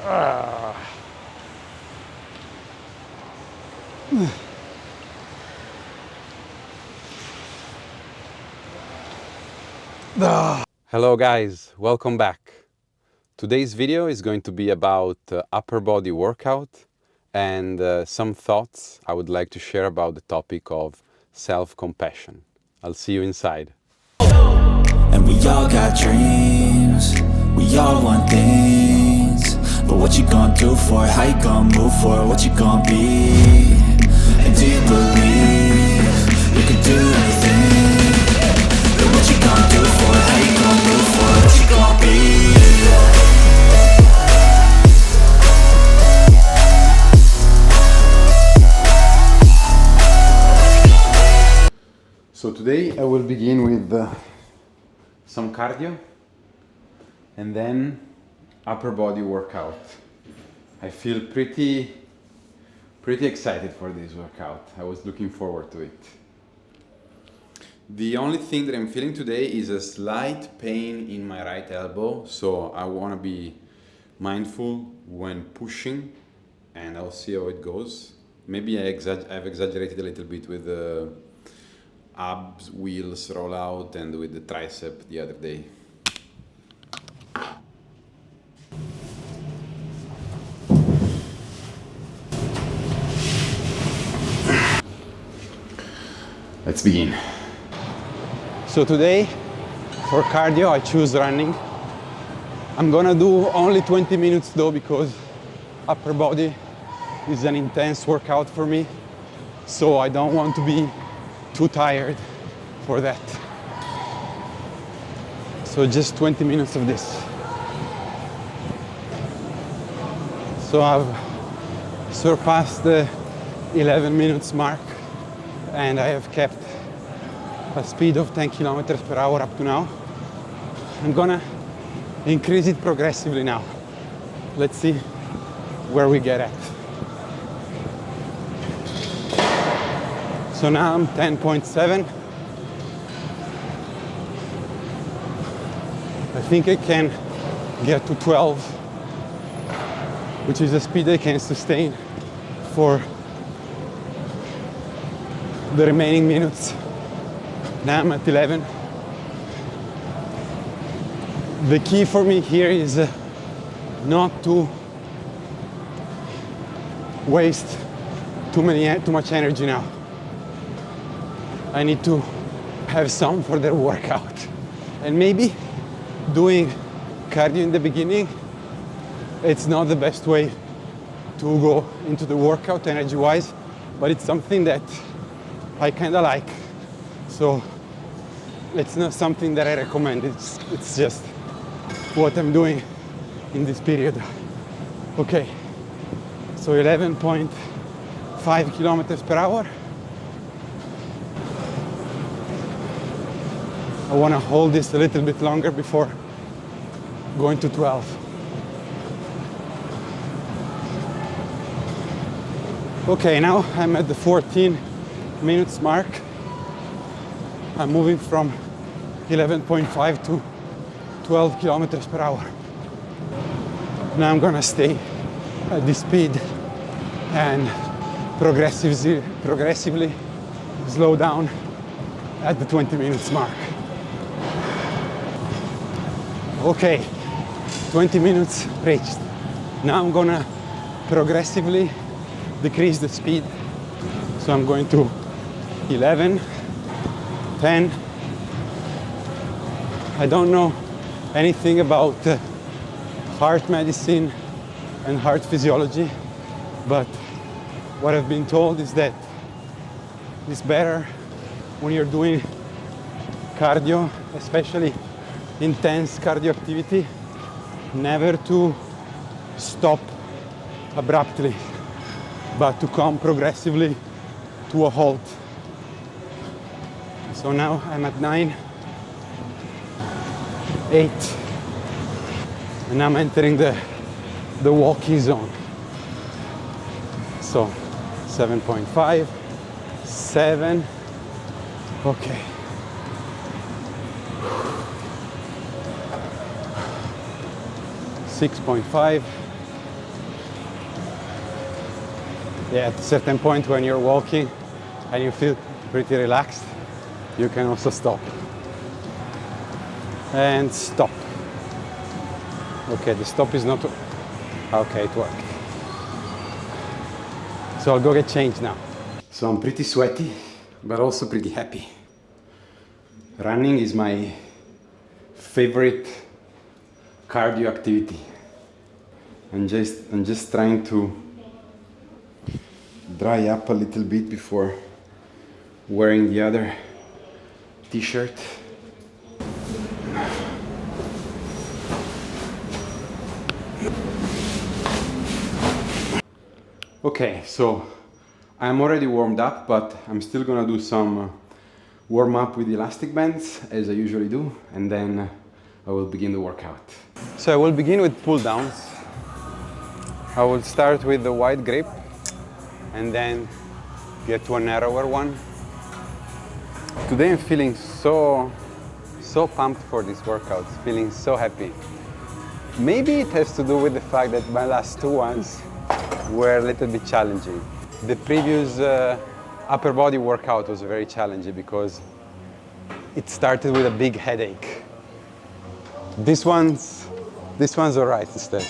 Hello guys, welcome back. Today's video is going to be about upper body workout and some thoughts I would like to share about the topic of self-compassion. I'll see you inside. And we all got dreams, we all want things, but what you gonna do for it, how you gonna move for it, what you gonna be, and do you believe you can do anything, but what you gonna do for it, how you gonna move for it, what you gonna be. So today I will begin with some cardio and then upper body workout. I feel pretty excited for this workout. I was looking forward to it. The only thing that I'm feeling today is a slight pain in my right elbow, so I want to be mindful when pushing and I'll see how it goes. Maybe I've exaggerated a little bit with the abs wheels roll out and with the tricep the other day. Let's begin. So today for cardio I choose running. I'm gonna do only 20 minutes though because upper body is an intense workout for me, so I don't want to be too tired for that. So just 20 minutes of this. So I've surpassed the 11 minutes mark and I have kept a speed of 10 kilometers per hour up to now. I'm gonna increase it progressively now. Let's see where we get at. So now I'm 10.7. I think I can get to 12, which is a speed I can sustain for the remaining minutes. Now I'm at 11. The key for me here is not to waste too much energy now. I need to have some for the workout. And maybe doing cardio in the beginning, it's not the best way to go into the workout energy-wise, but it's something that I kind of like. So it's not something that I recommend. It's just what I'm doing in this period. Okay, so 11.5 kilometers per hour. I want to hold this a little bit longer before going to 12. Okay, now I'm at the 14 minutes mark. I'm moving from 11.5 to 12 kilometers per hour. Now I'm gonna stay at this speed and progressively slow down at the 20 minutes mark. Okay, 20 minutes reached. Now I'm gonna progressively decrease the speed. So I'm going to 11, 10. I don't know anything about heart medicine and heart physiology, but what I've been told is that it's better when you're doing cardio, especially intense cardio activity, never to stop abruptly, but to come progressively to a halt. So now I'm at 9, 8, and I'm entering the walking zone. So 7.5, 7, okay. 6.5, Yeah, at a certain point when you're walking and you feel pretty relaxed, you can also stop. And stop. Okay, the stop is not... Okay, it worked. So I'll go get changed now. So I'm pretty sweaty, but also pretty happy. Running is my favorite cardio activity. I'm just trying to dry up a little bit before wearing the other t-shirt. Okay, so I'm already warmed up, but I'm still gonna do some warm up with elastic bands as I usually do, and then I will begin the workout. So I will begin with pull downs. I will start with the wide grip and then get to a narrower one. Today I'm feeling so pumped for this workout, feeling so happy. Maybe it has to do with the fact that my last two ones were a little bit challenging. The previous upper body workout was very challenging because it started with a big headache. This one's all right instead.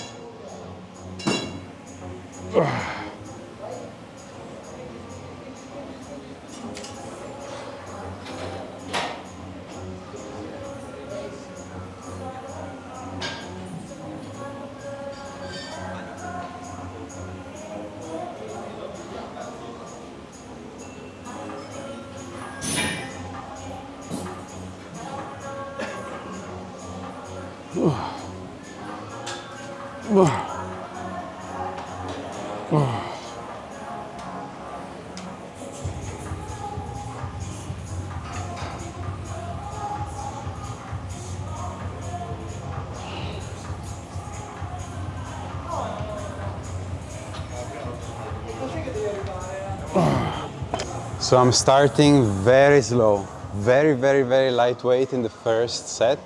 So I'm starting very slow, very lightweight in the first set.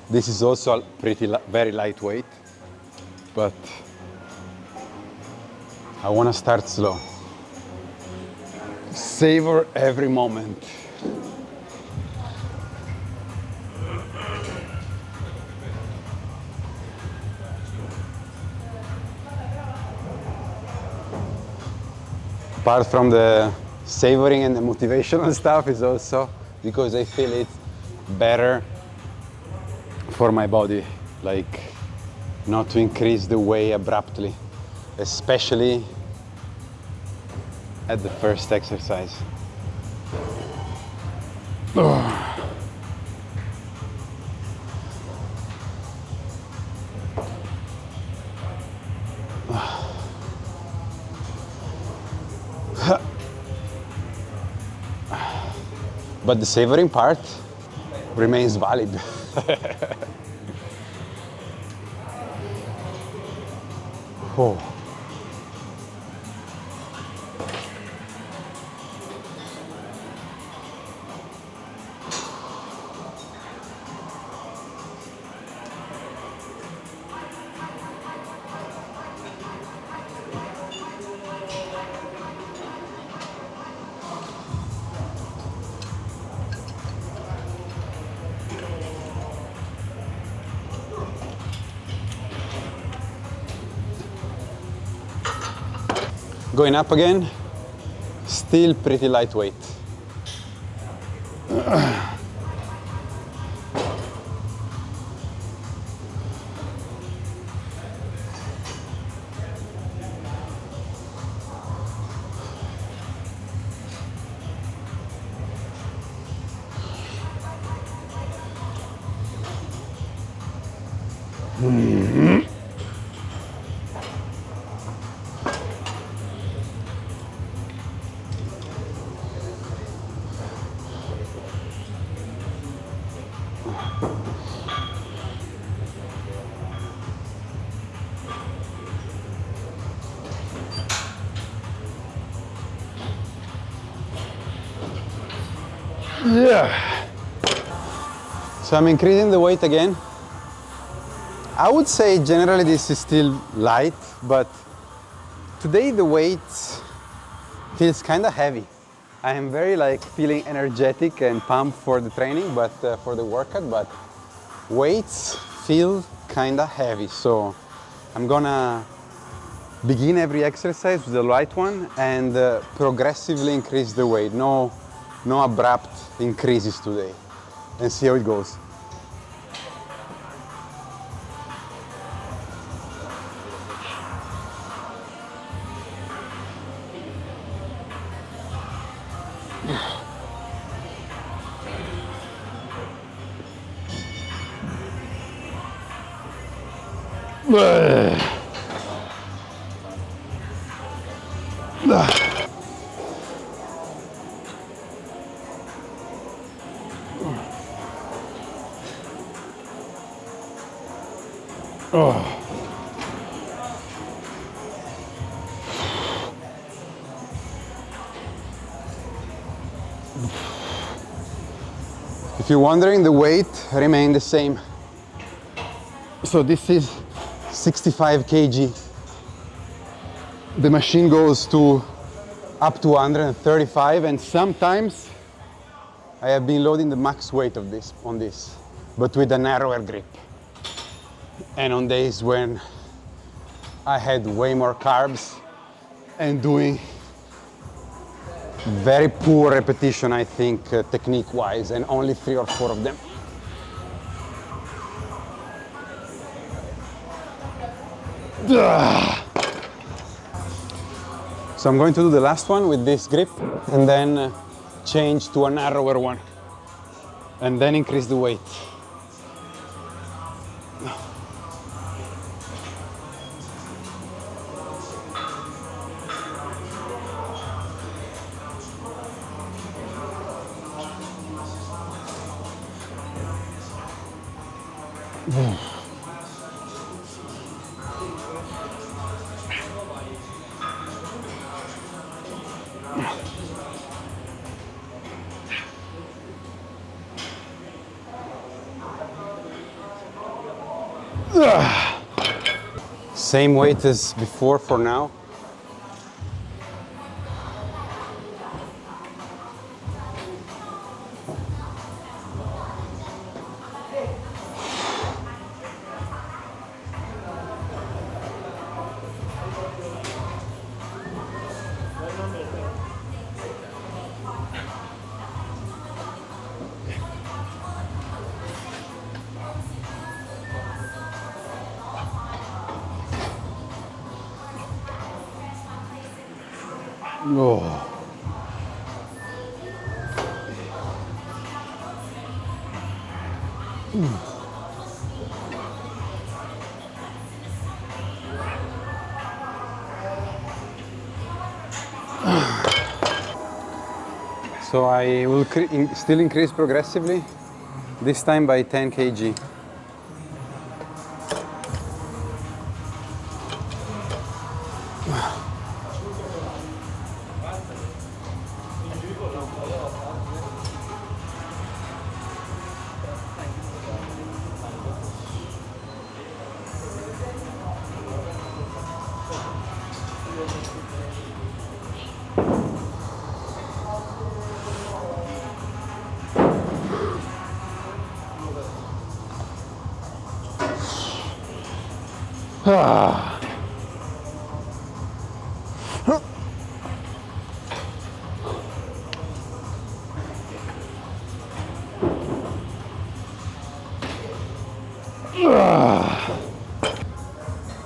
This is also very lightweight, but I want to start slow. Savor every moment. Apart from the savoring and the motivational stuff, is also because I feel it's better for my body, like not to increase the weight abruptly, especially at the first exercise. But the savoring part remains valid. Oh. Going up again, still pretty lightweight. Yeah. So I'm increasing the weight again. I would say generally this is still light, but today the weights Feels kind of heavy. I am very like feeling energetic and pumped for the training, but for the workout, but weights feel kind of heavy. So I'm gonna begin every exercise with a light one and progressively increase the weight. No abrupt increases today. And see how it goes. If you're wondering, the weight remained the same. So this is 65 kg. The machine goes to up to 135, and sometimes I have been loading the max weight of this on this, but with a narrower grip. And on days when I had way more carbs and doing very poor repetition, I think, technique-wise, and only 3 or 4 of them. So I'm going to do the last one with this grip and then change to a narrower one and then increase the weight. Same weight as before for now. Oh. So I will still increase progressively, this time by 10 kg.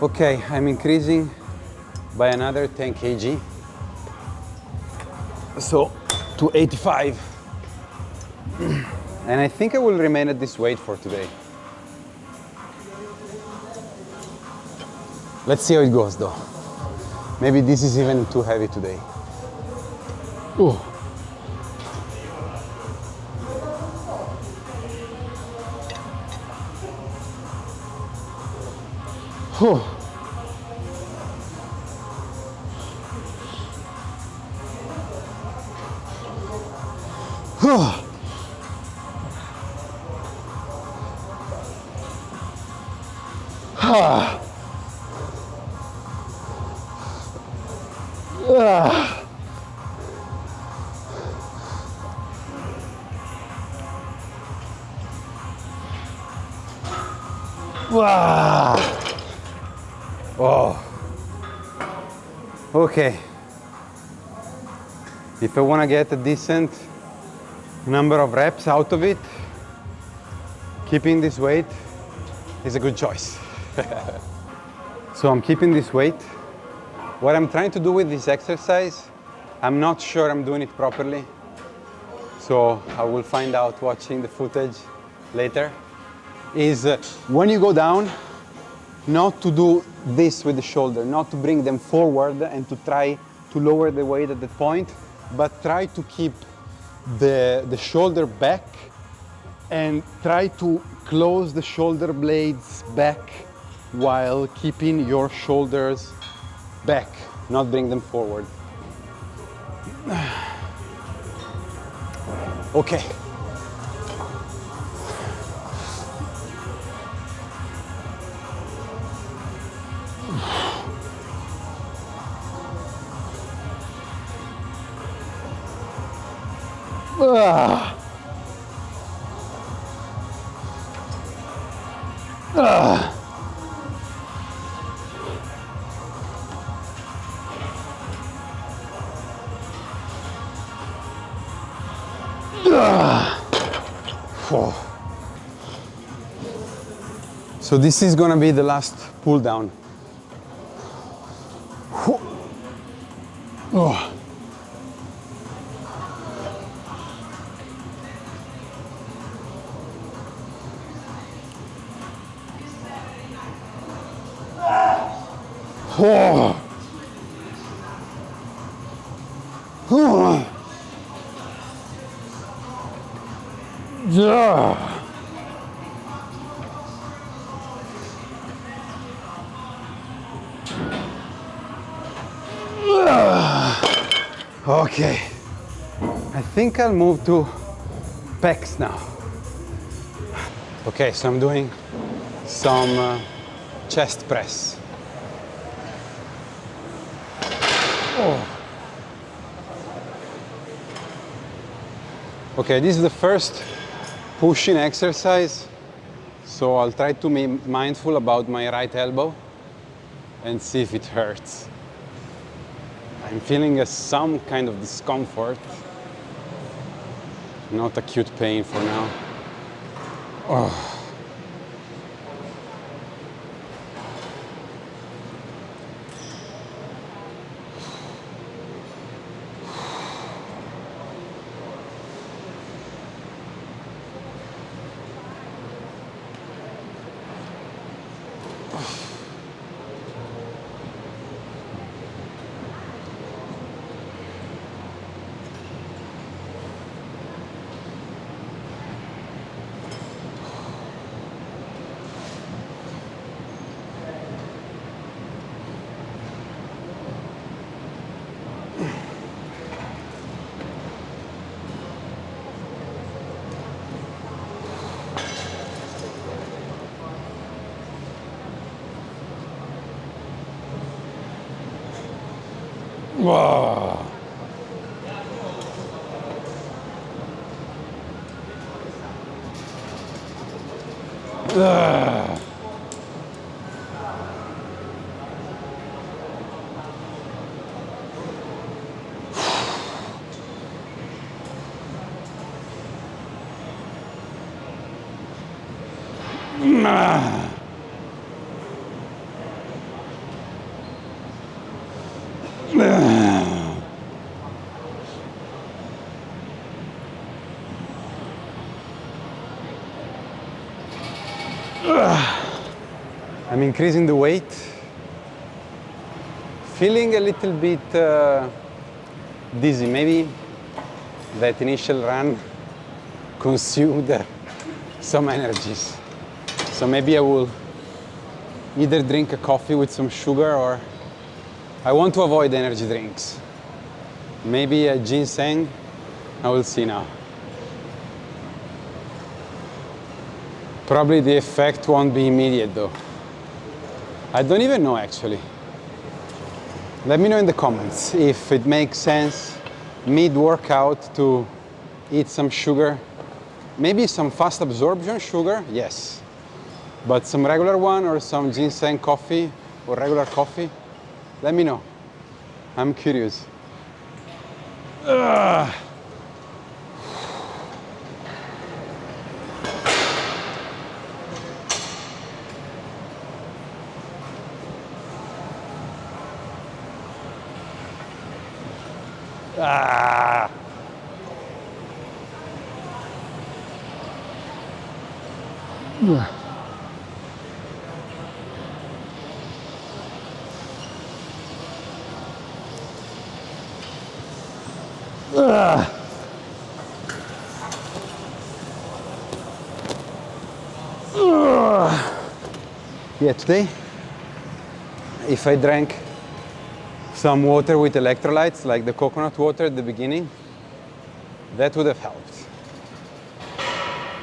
Okay, I'm increasing by another 10 kg, so to 85. And I think I will remain at this weight for today. Let's see how it goes though. Maybe this is even too heavy today. Ooh. Whew. Oh. Okay. If I want to get a decent number of reps out of it, keeping this weight is a good choice. So I'm keeping this weight. What I'm trying to do with this exercise, I'm not sure I'm doing it properly. So I will find out watching the footage later. Is when you go down, not to do this with the shoulder, not to bring them forward and to try to lower the weight at that point, but try to keep the shoulder back and try to close the shoulder blades back while keeping your shoulders back, not bring them forward. Okay. So this is gonna be the last pull down. Oh. Oh. Oh. Yeah. Okay, I think I'll move to pecs now. Okay, so I'm doing some chest press. Oh. Okay, this is the first pushing exercise, so I'll try to be mindful about my right elbow and see if it hurts. I'm feeling some kind of discomfort, not acute pain for now. Oh. Wow. I'm increasing the weight, feeling a little bit dizzy. Maybe that initial run consumed some energies. So maybe I will either drink a coffee with some sugar, or I want to avoid energy drinks. Maybe a ginseng, I will see now. Probably the effect won't be immediate though. I don't even know actually. Let me know in the comments if it makes sense mid-workout to eat some sugar. Maybe some fast absorption sugar, yes. But some regular one or some ginseng coffee or regular coffee, let me know. I'm curious. Ugh. Ah. Yeah, today, if I drank some water with electrolytes, like the coconut water at the beginning, that would have helped.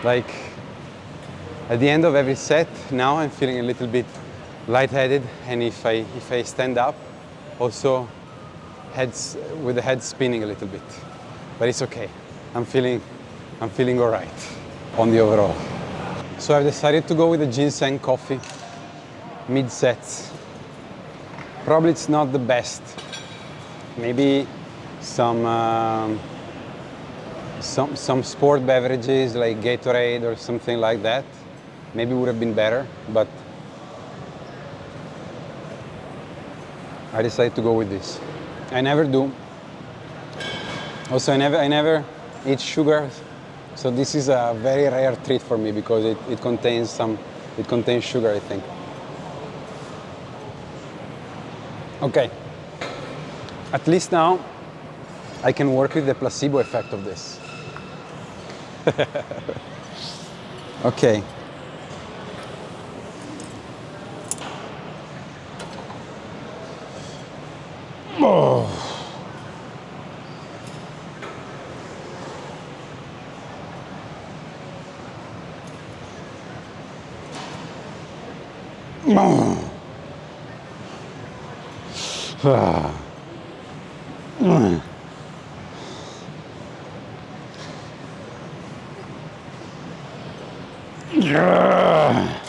Like, at the end of every set, now I'm feeling a little bit lightheaded, and if I stand up, also with the head spinning a little bit. But it's okay. I'm feeling all right on the overall. So I've decided to go with the ginseng coffee mid-sets. Probably it's not the best. Maybe some sport beverages like Gatorade or something like that maybe would have been better, but I decided to go with this. I never do. Also, I never eat sugar, so this is a very rare treat for me because it contains sugar, I think. Okay. At least now I can work with the placebo effect of this. Okay. Oh. Oh. Ah. Mm. Yeah.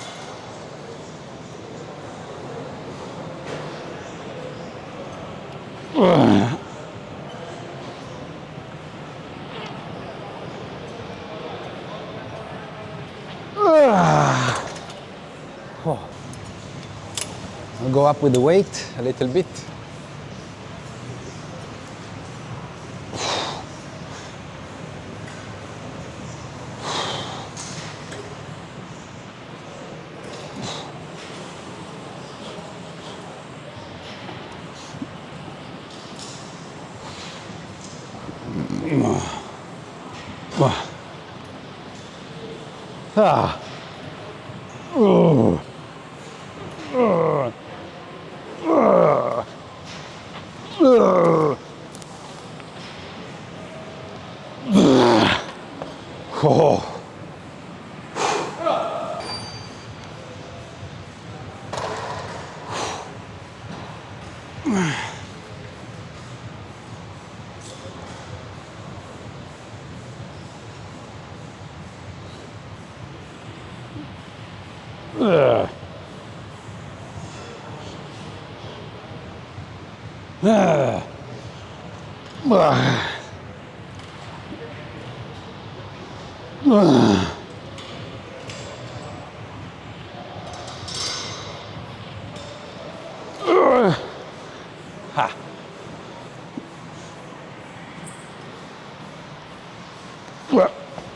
Oh. I'll go up with the weight a little bit. Ah. Oh.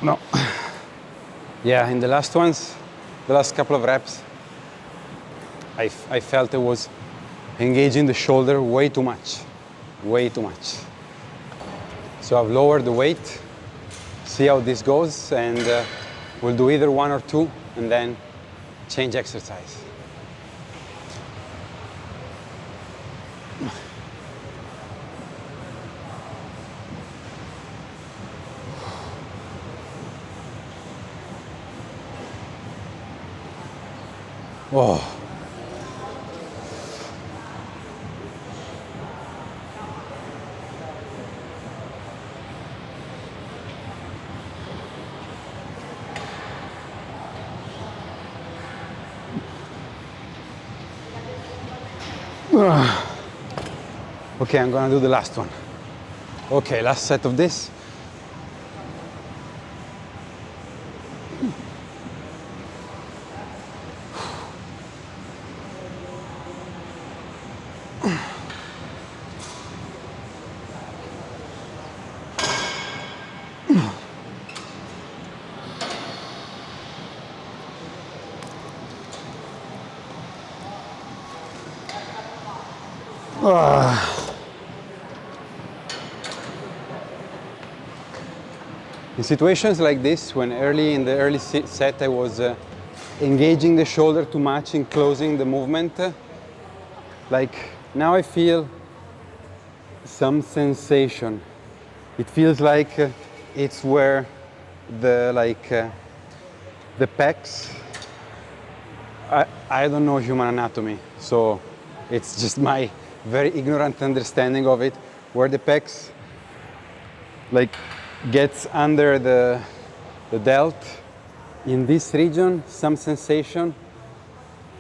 No. Yeah, in the last ones, the last couple of reps, I felt I was engaging the shoulder way too much. So I've lowered the weight, see how this goes, and we'll do either one or two, and then change exercise. Oh. Okay, I'm gonna do the last one. Okay, last set of this. In situations like this, when in the early set I was engaging the shoulder too much in closing the movement, like now I feel some sensation. It feels like it's where the pecs. I don't know human anatomy, so it's just my very ignorant understanding of it, where the pecs like gets under the delt. In this region, some sensation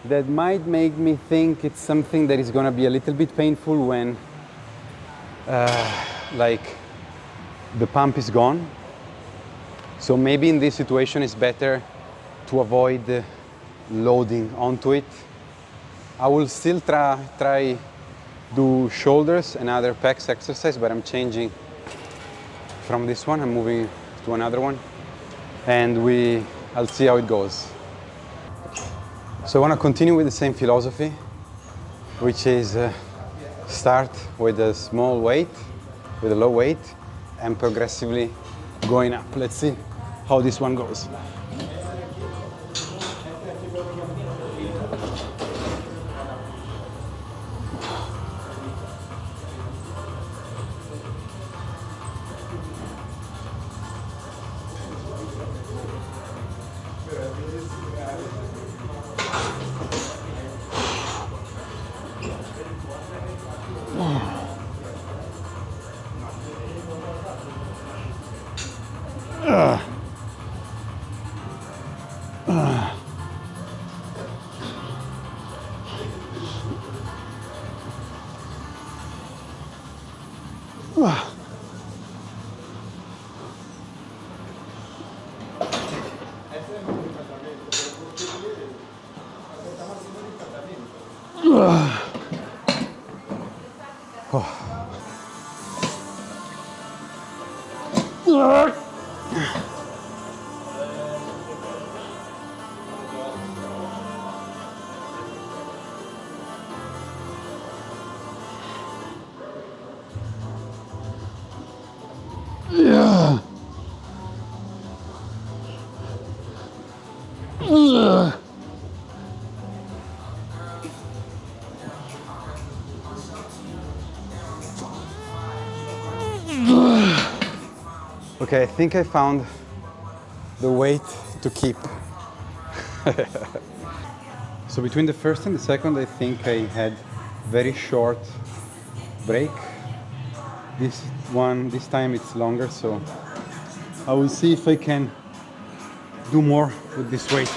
that might make me think it's something that is going to be a little bit painful when like the pump is gone. So maybe in this situation it's better to avoid loading onto it. I will still try do shoulders and other pecs exercise, but I'm changing from this one. I'm moving to another one, and I'll see how it goes. So I want to continue with the same philosophy, which is start with a small weight, with a low weight, and progressively going up. Let's see how this one goes. Okay, I think I found the weight to keep. So between the first and the second, I think I had very short break. This time it's longer, so I will see if I can do more with this weight.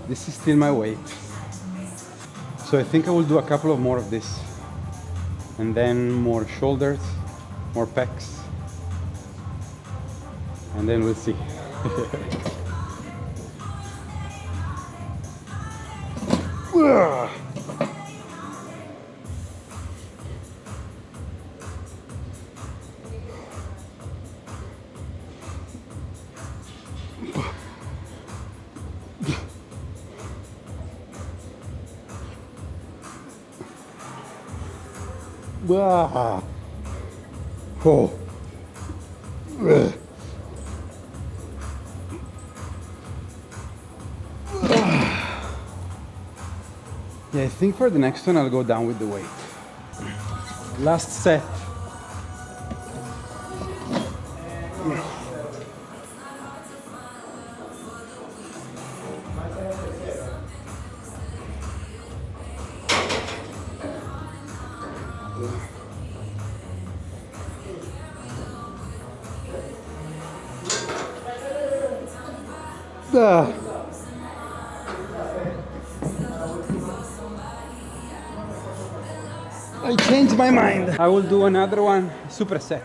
This is still my weight. So I think I will do a couple of more of this. And then more shoulders, more pecs. And then we'll see. Oh. Yeah, I think for the next one I'll go down with the weight. Last set. I changed my mind. I will do another one, superset.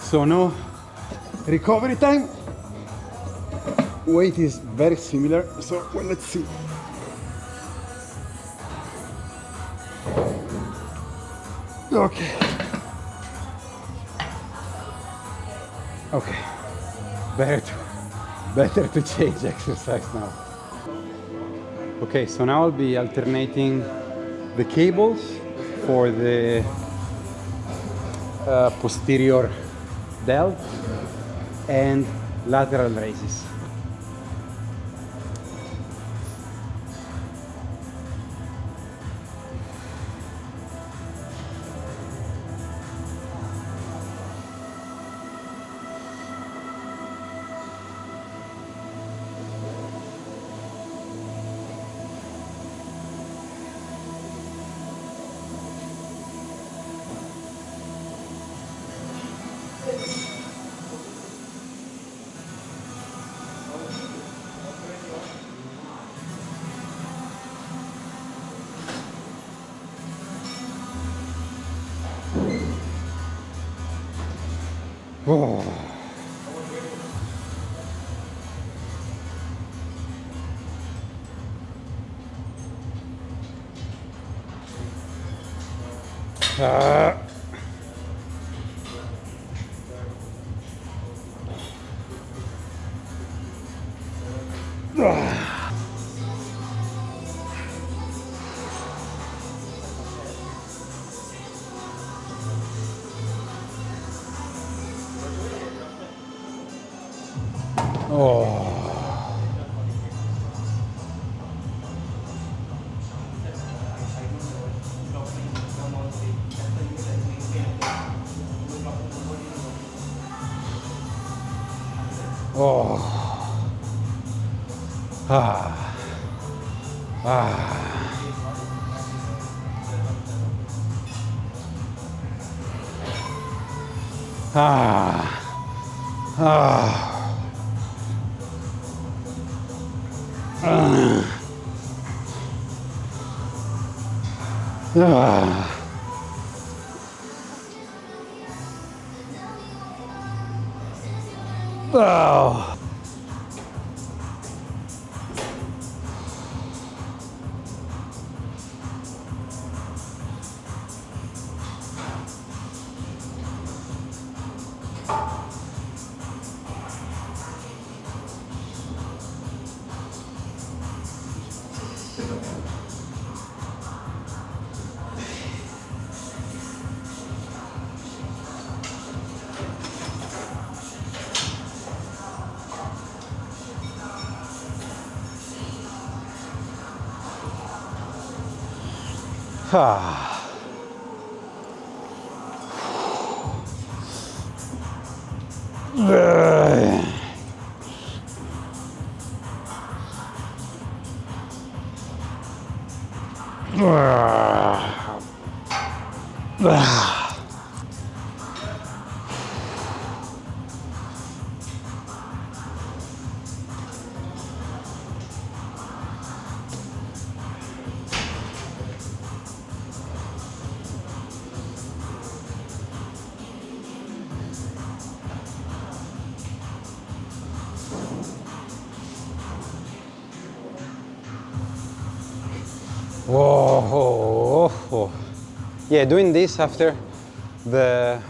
So no recovery time. Weight is very similar, so well, let's see. Okay. Okay. Better to change exercise now. Okay, so now I'll be alternating the cables for the posterior delt and lateral raises. Oh. Oh. Ah. Ah. Ah. Ah. Ah. Oh. Ah. Whoa. Yeah, doing this after the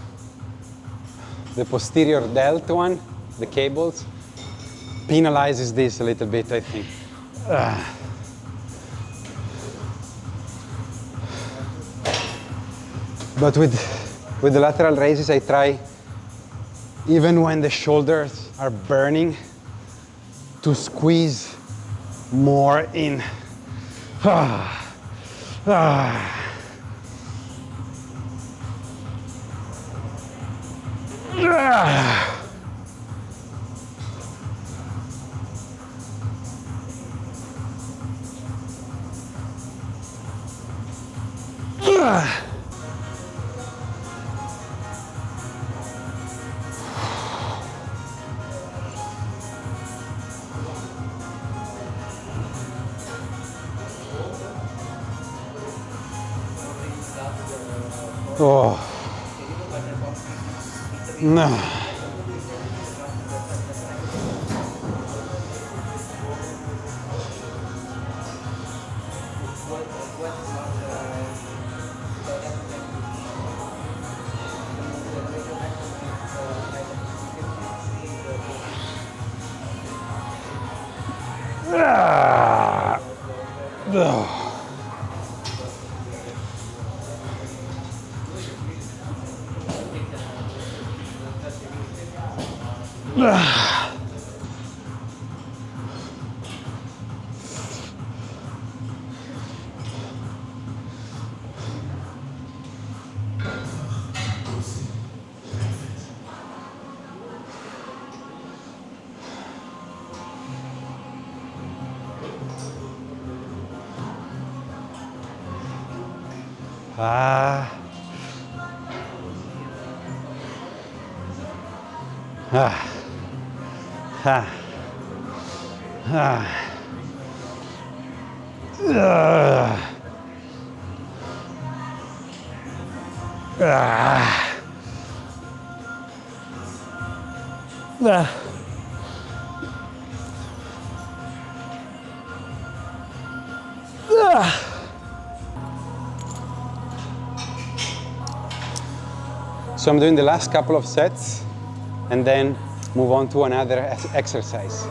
posterior delt one, the cables, penalizes this a little bit, I think. But with with the lateral raises, I try, even when the shoulders are burning, to squeeze more in. Ah. Ah. Ah. Oh. No. Ah. Oh. Ah. Ah. Ah. Ah. Ah. Ah. Ah. So I'm doing the last couple of sets and then move on to another exercise.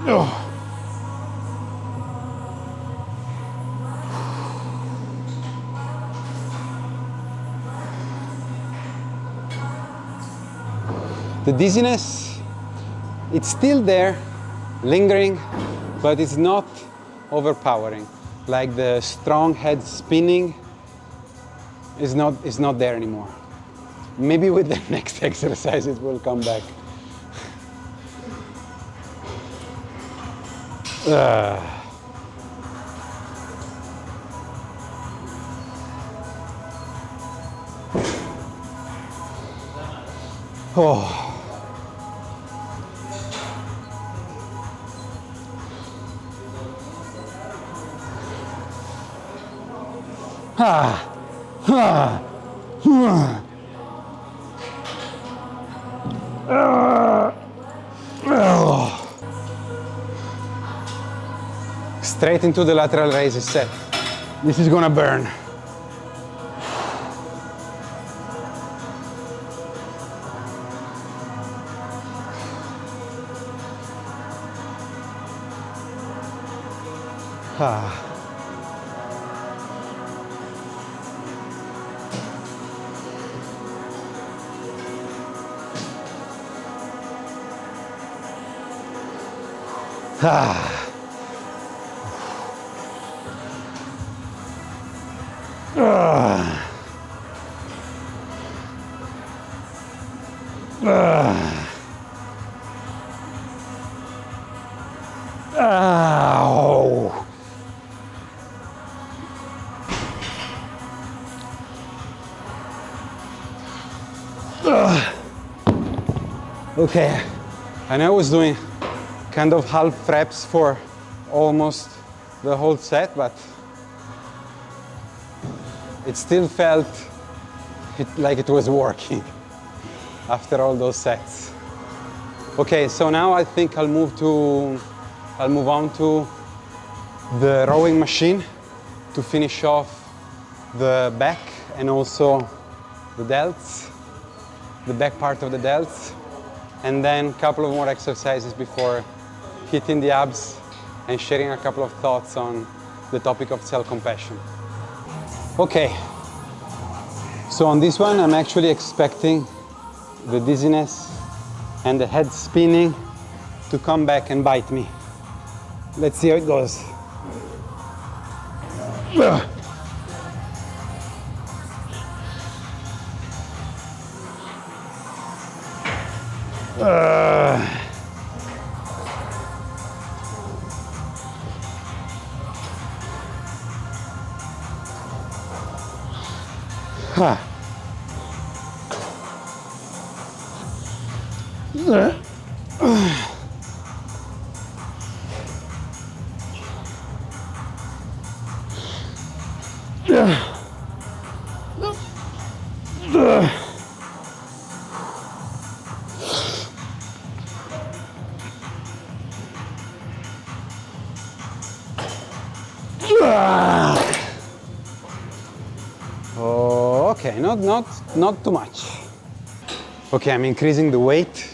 Oh. The dizziness, it's still there, lingering, but it's not overpowering. Like the strong head spinning is not there anymore. Maybe with the next exercise it will come back. Oh. Ah. Ah. Ah. Straight into the lateral raises set. This is gonna burn. Ah. Ah. Ah. Ah. Ow. Okay, and I was doing kind of half reps for almost the whole set, but it still felt like it was working after all those sets. Okay, so now I think I'll move on to the rowing machine to finish off the back and also the delts, the back part of the delts, and then a couple of more exercises before hitting the abs and sharing a couple of thoughts on the topic of self-compassion. Okay, so So on this one, I'm actually expecting the dizziness and the head spinning to come back and bite me. Let's see how it goes. Oh, okay, not too much. Okay, I'm increasing the weight.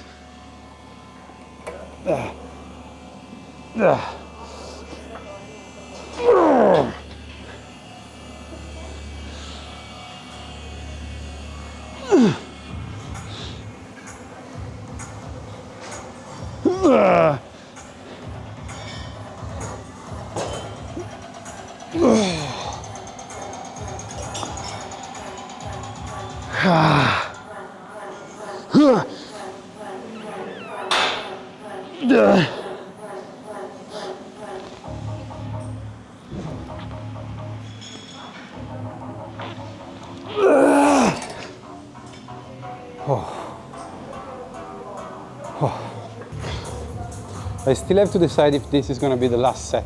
I still have to decide if this is going to be the last set.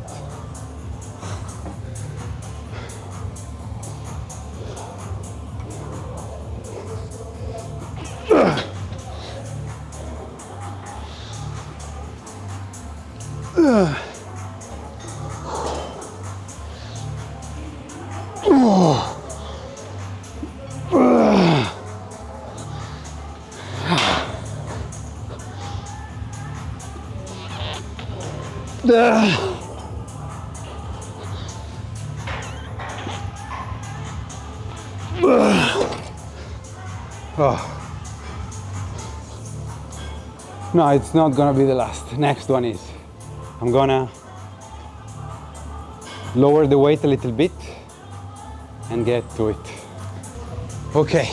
No, it's not gonna be the last. Next one is, I'm gonna lower the weight a little bit and get to it. Okay.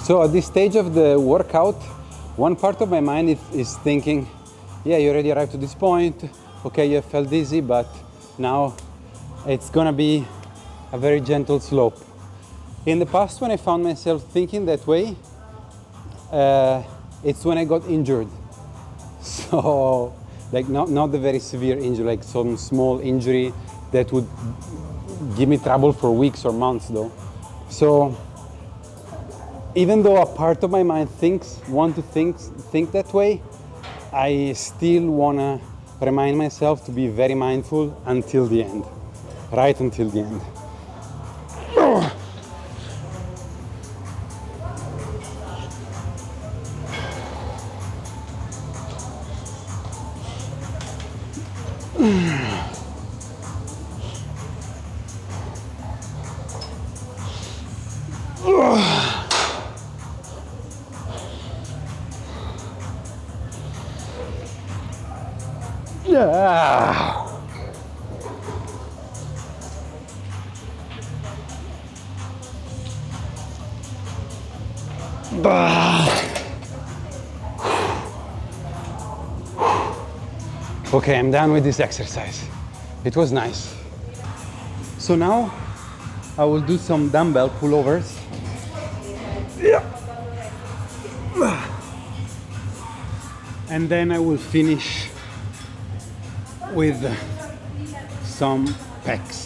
So at this stage of the workout, one part of my mind is thinking, yeah, you already arrived to this point. Okay, you felt dizzy, but now it's gonna be a very gentle slope. In the past, when I found myself thinking that way, it's when I got injured. So, like not the very severe injury, like some small injury that would give me trouble for weeks or months though. So, even though a part of my mind think that way, I still wanna remind myself to be very mindful until the end, right until the end. Yeah. Okay, I'm done with this exercise. It was nice. So now I will do some dumbbell pullovers. Yeah. And then I will finish with some pecs.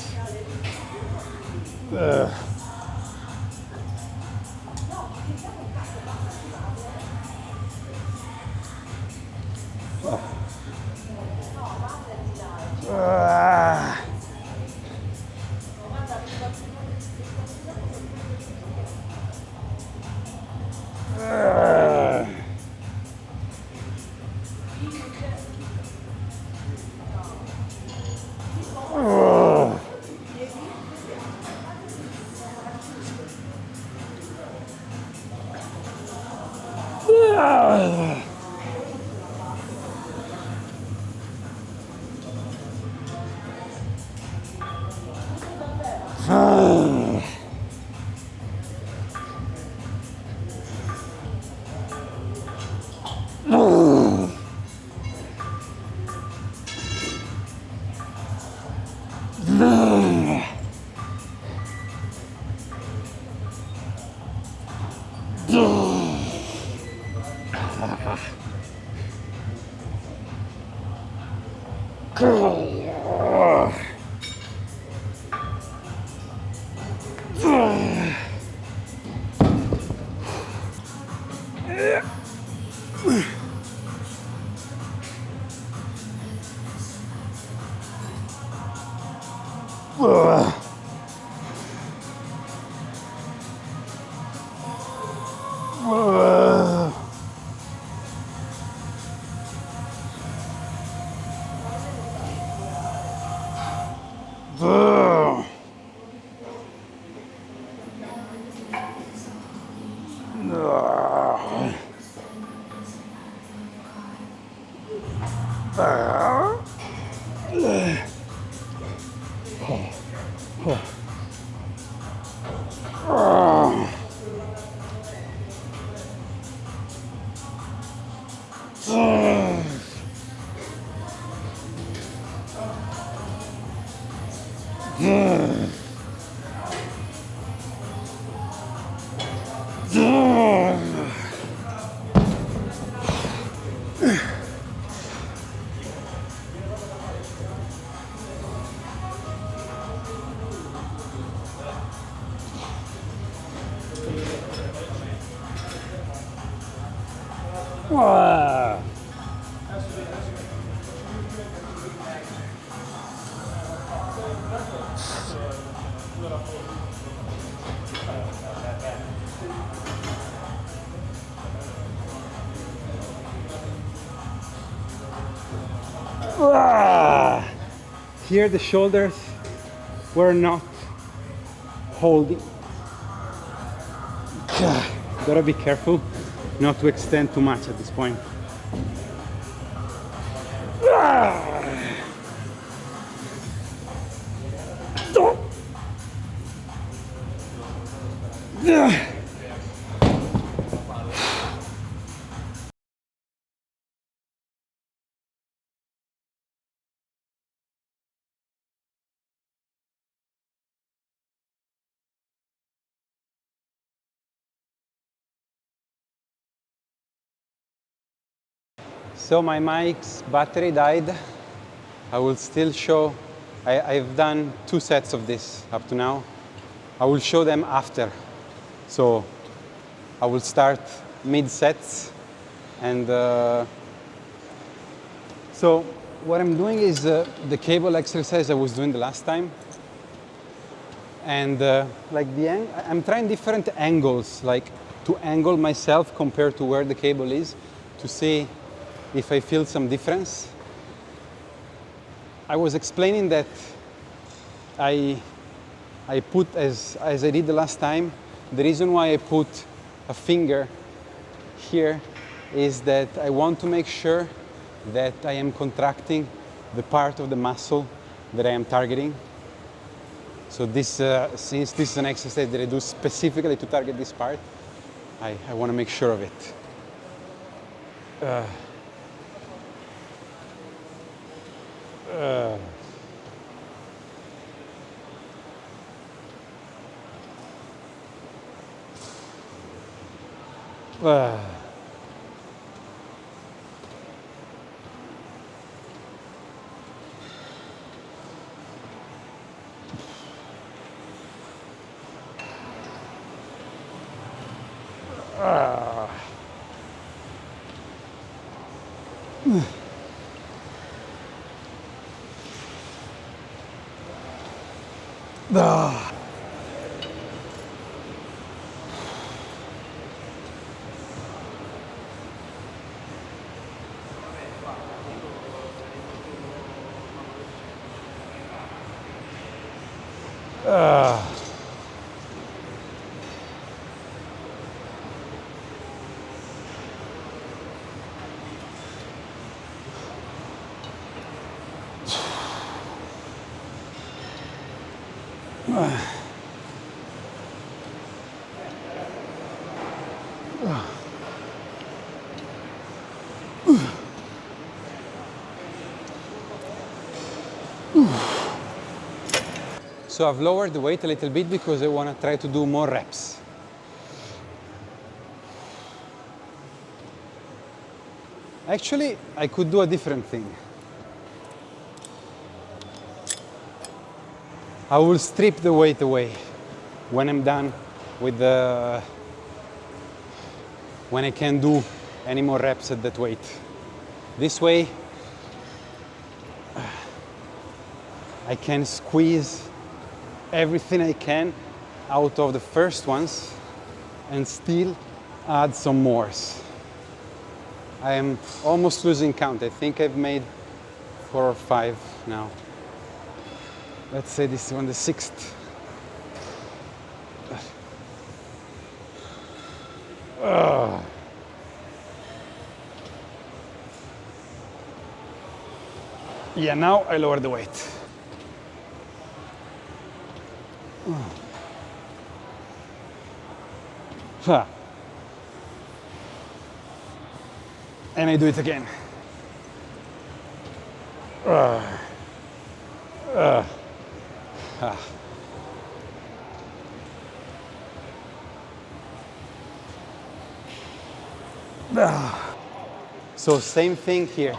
Here the shoulders were not holding. Gotta be careful not to extend too much at this point. So my mic's battery died. I will still show, I've done 2 sets of this up to now. I will show them after. So I will start mid-sets. And so what I'm doing is the cable exercise I was doing the last time. And like I'm trying different angles, like to angle myself compared to where the cable is, to see if I feel some difference. I was explaining that I put, as I did the last time, the reason why I put a finger here is that I want to make sure that I am contracting the part of the muscle that I am targeting. So this, since this is an exercise that I do specifically to target this part, I want to make sure of it. So I've lowered the weight a little bit because I want to try to do more reps. Actually, I could do a different thing. I will strip the weight away when I'm done with the, when I can't do any more reps at that weight. This way, I can squeeze everything I can out of the first ones and still add some more. I am almost losing count. I think I've made 4 or 5 now. Let's say this is on the 6th. Yeah, now I lower the weight. And I do it again. So same thing here.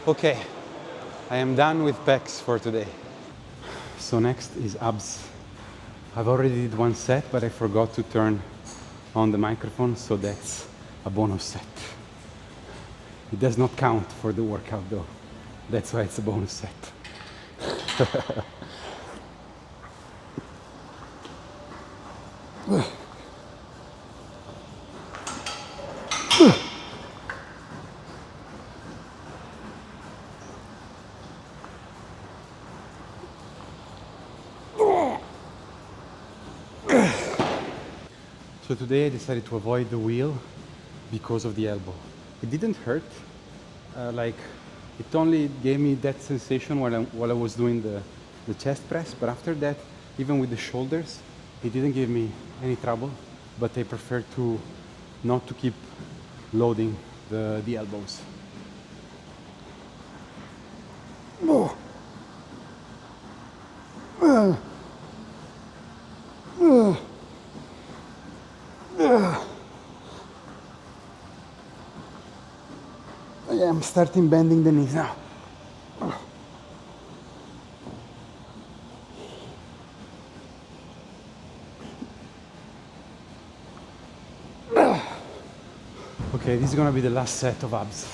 Okay, I am done with pecs for today. So next is abs. I've already did one set, but I forgot to turn on the microphone, so that's a bonus set. It does not count for the workout though. That's why it's a bonus set. So today I decided to avoid the wheel because of the elbow. It didn't hurt, like it only gave me that sensation while I was doing the chest press, but after that, even with the shoulders, it didn't give me any trouble, but I prefer to not to keep loading the elbows. Yeah, I'm starting bending the knees now. Okay, this is gonna be the last set of abs.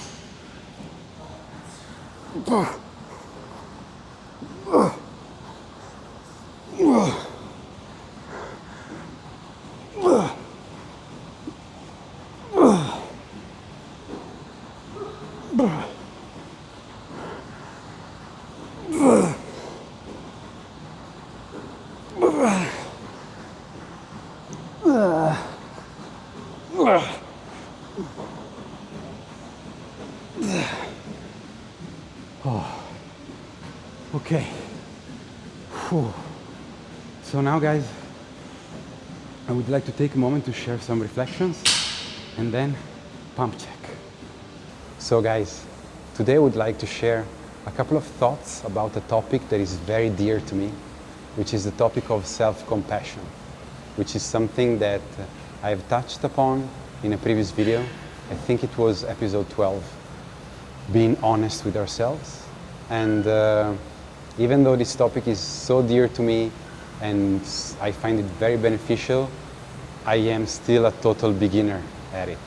Okay. Whew. So now, guys, I would like to take a moment to share some reflections and then pump check. So guys, today I would like to share a couple of thoughts about a topic that is very dear to me, which is the topic of self-compassion, which is something that I've touched upon in a previous video. I think it was episode 12, being honest with ourselves. And even though this topic is so dear to me and I find it very beneficial, I am still a total beginner at it.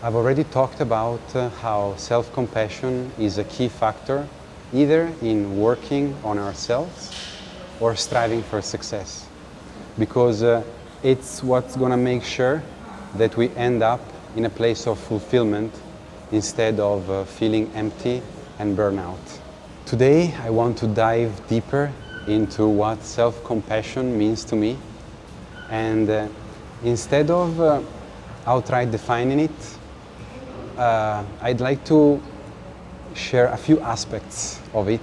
I've already talked about how self-compassion is a key factor either in working on ourselves or striving for success, because it's what's going to make sure that we end up in a place of fulfillment instead of feeling empty and burnout. Today I want to dive deeper into what self-compassion means to me, and instead of outright defining it, I'd like to share a few aspects of it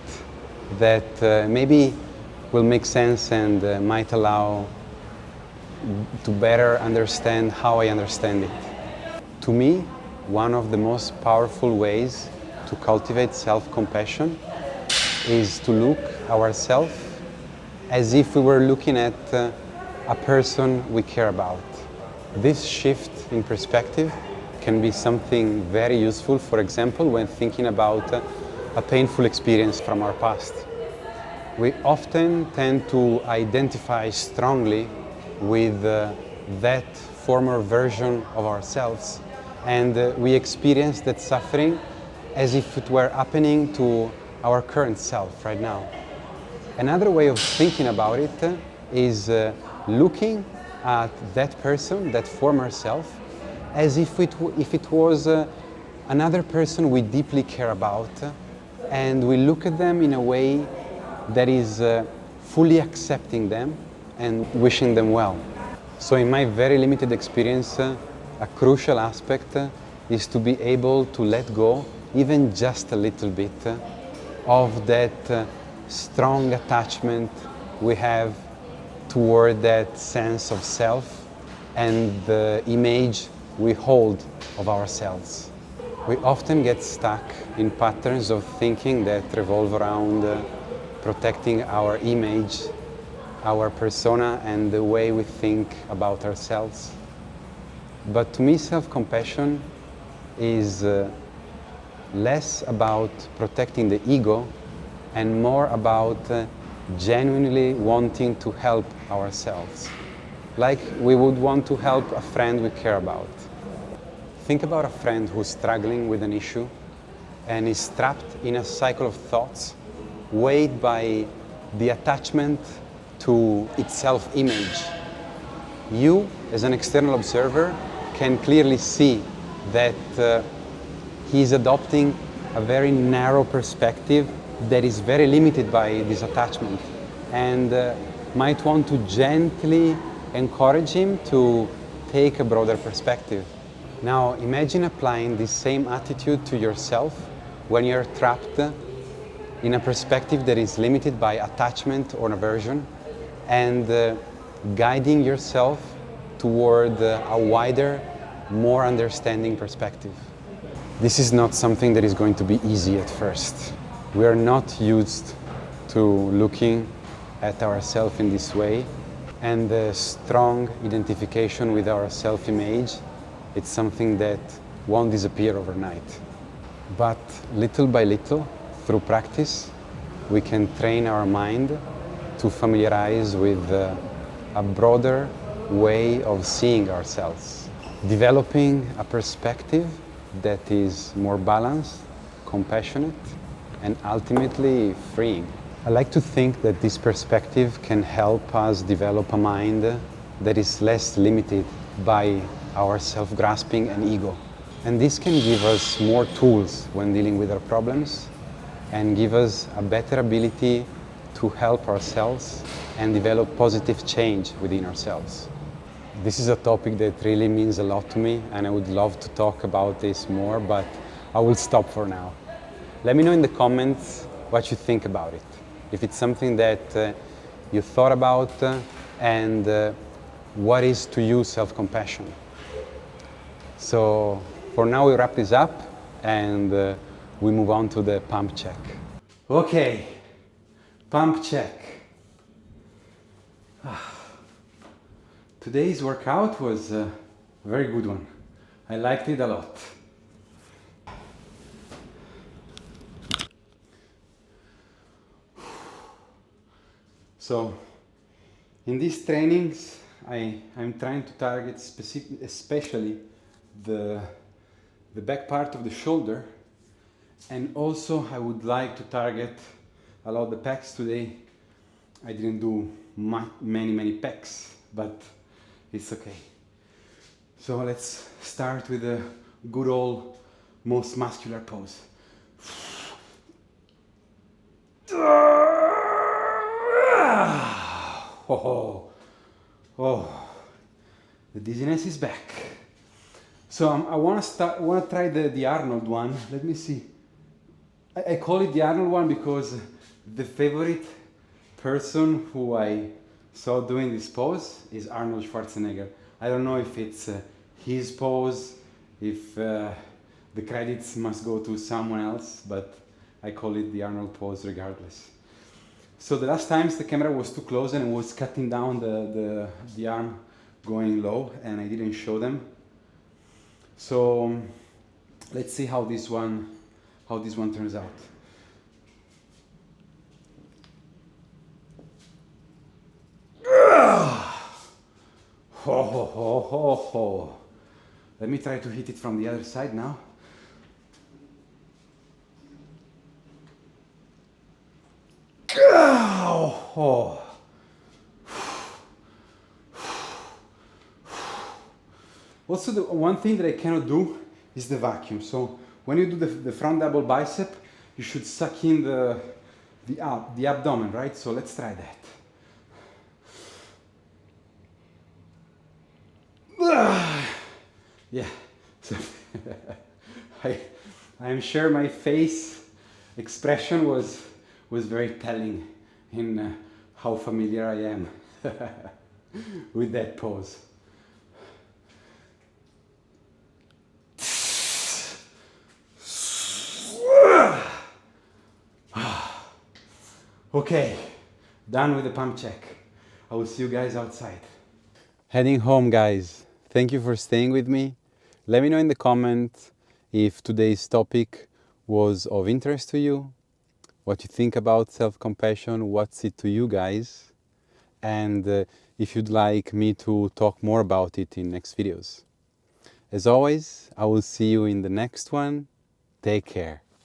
that maybe will make sense and might allow to better understand how I understand it. To me, one of the most powerful ways to cultivate self-compassion is to look ourselves as if we were looking at a person we care about. This shift in perspective can be something very useful, for example, when thinking about a painful experience from our past. We often tend to identify strongly with that former version of ourselves, and we experience that suffering as if it were happening to our current self right now. Another way of thinking about it is looking at that person, that former self, as if it was another person we deeply care about, and we look at them in a way that is fully accepting them and wishing them well. So in my very limited experience, a crucial aspect is to be able to let go, even just a little bit, of that strong attachment we have toward that sense of self and the image we hold of ourselves. We often get stuck in patterns of thinking that revolve around protecting our image, our persona, and the way we think about ourselves. But to me, self-compassion is less about protecting the ego and more about genuinely wanting to help ourselves, like we would want to help a friend we care about. Think about a friend who's struggling with an issue and is trapped in a cycle of thoughts weighed by the attachment to its self-image. You, as an external observer, can clearly see that he's adopting a very narrow perspective that is very limited by this attachment, and might want to gently encourage him to take a broader perspective. Now imagine applying this same attitude to yourself when you're trapped in a perspective that is limited by attachment or aversion, and guiding yourself toward a wider, more understanding perspective. This is not something that is going to be easy at first. We are not used to looking at ourselves in this way, and the strong identification with our self-image, it's something that won't disappear overnight. But little by little, through practice, we can train our mind to familiarize with a broader way of seeing ourselves, developing a perspective that is more balanced, compassionate, and ultimately freeing. I like to think that this perspective can help us develop a mind that is less limited by our self-grasping and ego. And this can give us more tools when dealing with our problems and give us a better ability to help ourselves and develop positive change within ourselves. This is a topic that really means a lot to me, and I would love to talk about this more, but I will stop for now. Let me know in the comments what you think about it. If it's something that you thought about, and what is to you self-compassion. So for now we wrap this up and we move on to the pump check. Okay, pump check. Today's workout was a very good one. I liked it a lot. So in these trainings, I'm trying to target especially the back part of the shoulder, and also I would like to target a lot of the pecs today. I didn't do many pecs, but it's okay. So let's start with a good old most muscular pose. Oh, the dizziness is back. So I want to try the Arnold one. Let me see. I call it the Arnold one because the favorite person who I saw doing this pose is Arnold Schwarzenegger. I don't know if it's his pose, if the credits must go to someone else, but I call it the Arnold pose regardless. So the last times the camera was too close and it was cutting down the arm going low, and I didn't show them. So let's see how this one turns out. Let me try to hit it from the other side now. Also, the one thing that I cannot do is the vacuum. So when you do the front double bicep, you should suck in the abdomen, right? So let's try that. Yeah, so I'm sure my face expression was very telling in how familiar I am with that pose. Okay, done with the pump check. I will see you guys outside. Heading home, guys. Thank you for staying with me. Let me know in the comments if today's topic was of interest to you, what you think about self-compassion, what's it to you guys, and if you'd like me to talk more about it in next videos. As always, I will see you in the next one. Take care.